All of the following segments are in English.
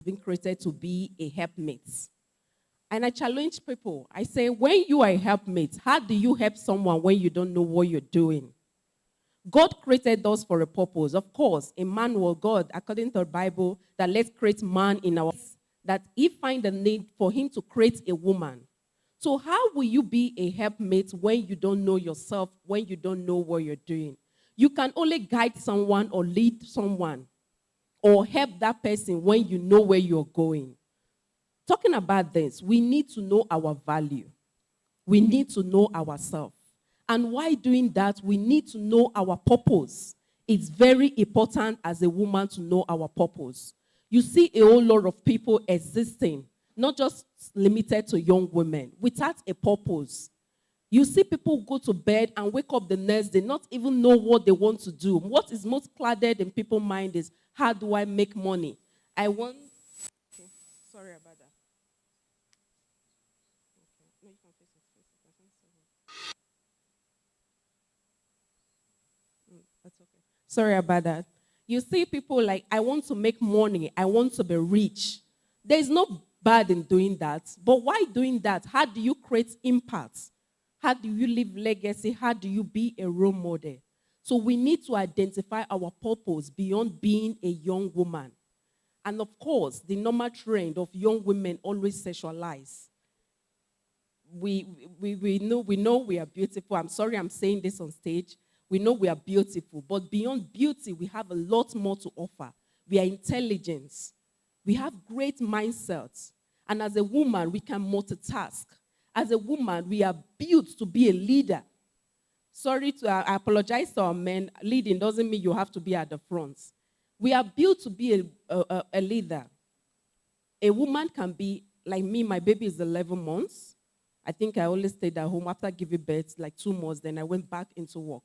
been created to be a helpmate. And I challenge people. I say, when you are a helpmate, how do you help someone when you don't know what you're doing? God created us for a purpose. Of course, a man will God, according to the Bible, that let's create man in our, that he find the need for him to create a woman. So how will you be a helpmate when you don't know yourself, when you don't know what you're doing? You can only guide someone or lead someone or help that person when you know where you're going. Talking about this, we need to know our value. We need to know ourselves. And while doing that, we need to know our purpose. It's very important as a woman to know our purpose. You see a whole lot of people existing, not just limited to young women, without a purpose. You see people go to bed and wake up the next day, not even know what they want to do. What is most clouded in people's mind is, how do I make money? I want... Okay, sorry about that. Okay. No, you can face it. That's okay. Sorry about that. You see people like, I want to make money. I want to be rich. There's no bad in doing that. But why doing that? How do you create impact? How do you leave legacy? How do you be a role model? So we need to identify our purpose beyond being a young woman. And of course, the normal trend of young women always sexualize. We know we are beautiful. I'm sorry I'm saying this on stage. We know we are beautiful, but beyond beauty, we have a lot more to offer. We are intelligent. We have great mindsets. And as a woman, we can multitask. As a woman, we are built to be a leader. Sorry, I apologize to our men. Leading doesn't mean you have to be at the front. We are built to be a leader. A woman can be, like me, my baby is 11 months. I think I only stayed at home after giving birth, like 2 months, then I went back into work.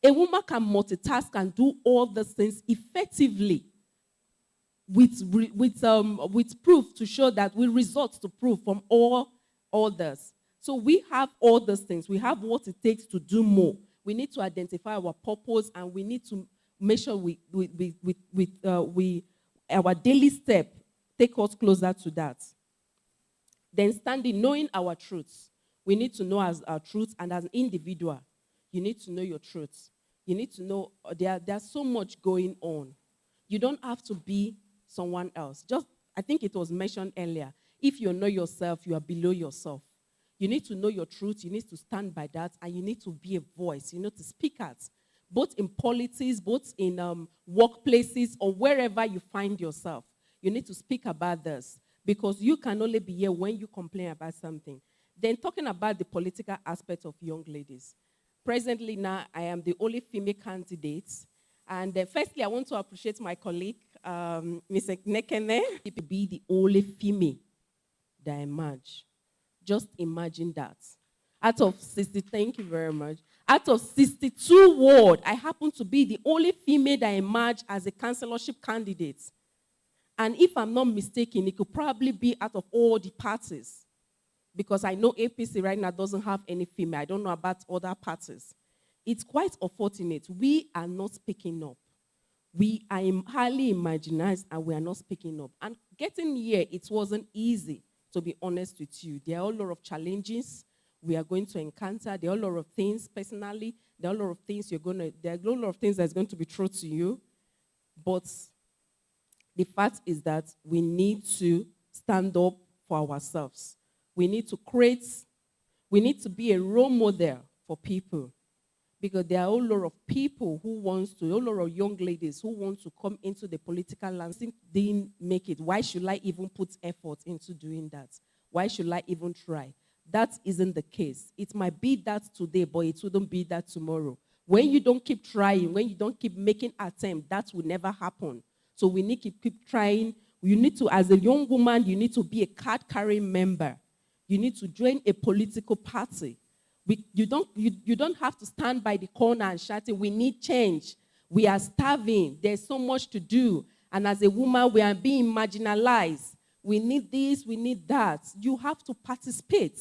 A woman can multitask and do all these things effectively with proof to show that, with results to prove from all others. So we have all those things. We have what it takes to do more. We need to identify our purpose, and we need to make sure our daily step take us closer to that. Then standing, knowing our truths. We need to know our truths, and as an individual, you need to know your truths. You need to know there's so much going on. You don't have to be someone else. I think it was mentioned earlier, if you know yourself, you are below yourself. You need to know your truth. You need to stand by that, and you need to be a voice. You need to speak out, both in politics, both in workplaces, or wherever you find yourself. You need to speak about this, because you can only be here when you complain about something. Then talking about the political aspect of young ladies. Presently now, I am the only female candidate. And firstly, I want to appreciate my colleague, Ms. Nekene, to be the only female that emerged. Just imagine that. Out of 60, thank you very much. Out of 62 wards, I happen to be the only female that emerged as a councillorship candidate. And if I'm not mistaken, it could probably be out of all the parties. Because I know APC right now doesn't have any female. I don't know about other parties. It's quite unfortunate. We are not speaking up. We are highly imaginized, and we are not speaking up. And getting here, it wasn't easy, to be honest with you. There are a lot of challenges we are going to encounter. There are a lot of things personally. There are a lot of things there are a lot of things that's going to be true to you. But the fact is that we need to stand up for ourselves. We need to be a role model for people, because there are a lot of people a lot of young ladies who want to come into the political landscape, didn't make it. Why should I even put effort into doing that? Why should I even try? That isn't the case. It might be that today, but it wouldn't be that tomorrow. When you don't keep trying, when you don't keep making attempts, that will never happen. So we need to keep trying. You need to, as a young woman, you need to be a card-carrying member. You need to join a political party. You don't have to stand by the corner and shouting, we need change. We are starving. There's so much to do. And as a woman, we are being marginalized. We need this, we need that. You have to participate.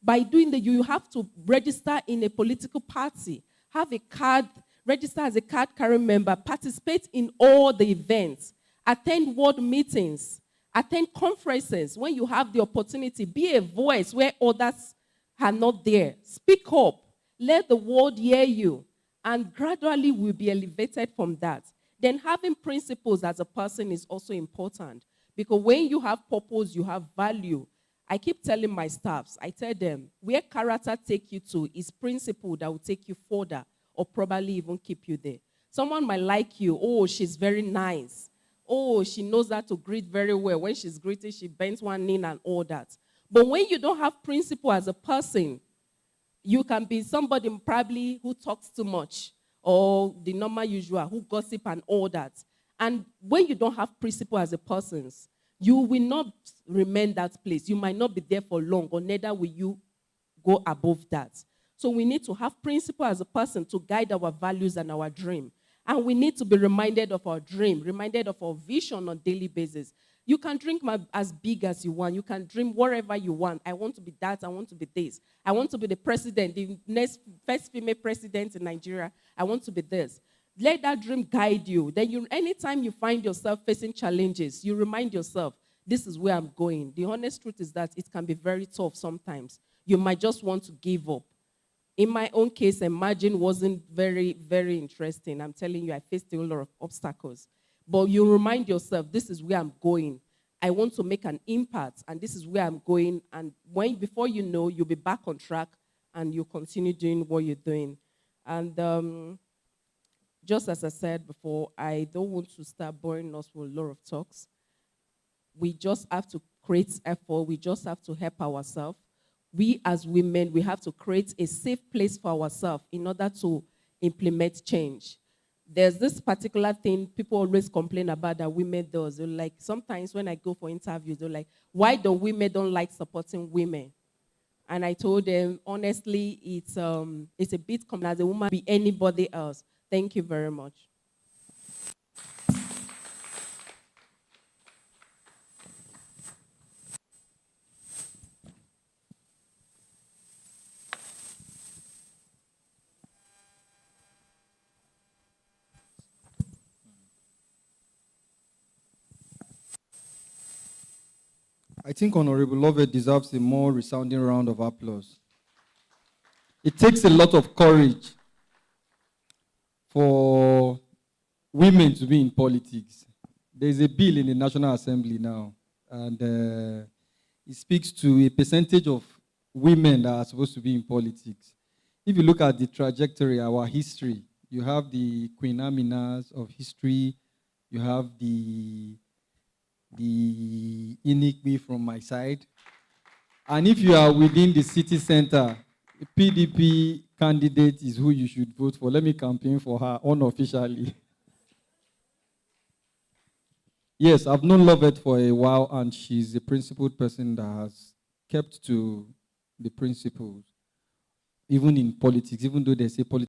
By doing that, you have to register in a political party, have a card, register as a card-carrying member, participate in all the events, attend ward meetings, Attend conferences when you have the opportunity. Be a voice where others are not there. Speak up. Let the world hear you. And gradually we'll be elevated from that. Then having principles as a person is also important. Because when you have purpose, you have value. I keep telling my staffs, I tell them, where character take you to is principle that will take you further or probably even keep you there. Someone might like you. Oh, she's very nice. Oh, she knows how to greet very well. When she's greeting, she bends one knee and all that. But when you don't have principle as a person, you can be somebody probably who talks too much or the normal usual who gossip and all that. And when you don't have principle as a person, you will not remain that place. You might not be there for long, or neither will you go above that. So we need to have principle as a person to guide our values and our dream. And we need to be reminded of our dream, reminded of our vision on a daily basis. You can dream as big as you want. You can dream whatever you want. I want to be that. I want to be this. I want to be the president, the next first female president in Nigeria. I want to be this. Let that dream guide you. Then anytime you find yourself facing challenges, you remind yourself, this is where I'm going. The honest truth is that it can be very tough sometimes. You might just want to give up. In my own case, Imagine wasn't very, very interesting. I'm telling you, I faced a lot of obstacles. But you remind yourself, this is where I'm going. I want to make an impact, and this is where I'm going. And before you know, you'll be back on track, and you'll continue doing what you're doing. And just as I said before, I don't want to start boring us with a lot of talks. We just have to create effort. We just have to help ourselves. We as women, we have to create a safe place for ourselves in order to implement change. There's this particular thing people always complain about that women do. They're like, sometimes when I go for interviews, they're like, why don't women don't like supporting women? And I told them, honestly, it's a bit common as a woman be anybody else. Thank you very much. I think Honorable Lovett deserves a more resounding round of applause. It takes a lot of courage for women to be in politics. There's a bill in the National Assembly now, and it speaks to a percentage of women that are supposed to be in politics. If you look at the trajectory, our history, you have the Queen Aminas of history, you have the Inikbi from my side. And if you are within the city center, the PDP candidate is who you should vote for. Let me campaign for her unofficially. Yes, I've known Lovett for a while, and she's a principled person that has kept to the principles, even in politics, even though they say politics